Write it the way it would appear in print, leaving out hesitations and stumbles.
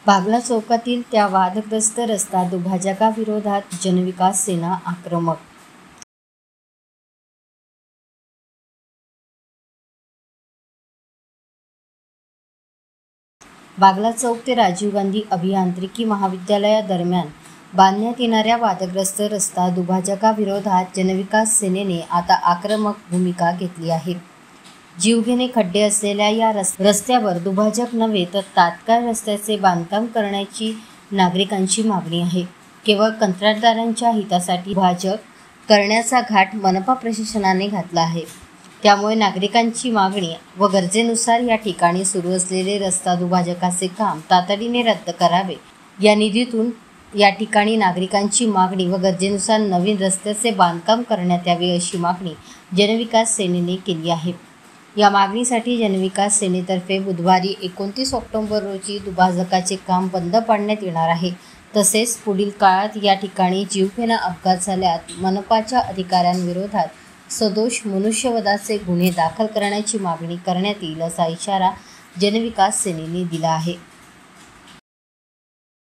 बागला चौकातील त्या वादग्रस्त रस्ता दुभाजकाविरोधात जनविकास सेना आक्रमक. बागला चौक ते राजीव गांधी अभियांत्रिकी महाविद्यालयादरम्यान बांधण्यात येणाऱ्या वादग्रस्त रस्ता दुभाजकाविरोधात जनविकास सेनेने आता आक्रमक भूमिका घेतली आहे. जीवघेणे खड्डे असलेल्या या रस्त्यावर दुभाजक नव्हे तर तात्काळ रस्त्याचे बांधकाम करण्याची नागरिकांची मागणी आहे. केवळ कंत्राटदारांच्या हितासाठी दुभाजक करण्याचा घाट मनपा प्रशासनाने घातला आहे. त्यामुळे नागरिकांची मागणी व गरजेनुसार या ठिकाणी सुरू असलेले रस्ता दुभाजकाचे काम तातडीने रद्द करावे. या निधीतून या ठिकाणी नागरिकांची मागणी व गरजेनुसार नवीन रस्त्याचे बांधकाम करण्यात यावे अशी मागणी जनविकास सेनेने केली आहे. या मागणीसाठी जनविकास सेनेतर्फे बुधवारी 29 ऑक्टोबर रोजी दुभाजकाचे काम बंद पाडण्यात येणार आहे. तसेच पुढील काळात या ठिकाणी जीवघेणा अपघात झाल्यास मनपाच्या अधिकाऱ्यांविरोधात सदोष मनुष्यवधाचे गुन्हे दाखल करण्याची मागणी करण्यात येईल असा इशारा जनविकास सेनेने दिला आहे.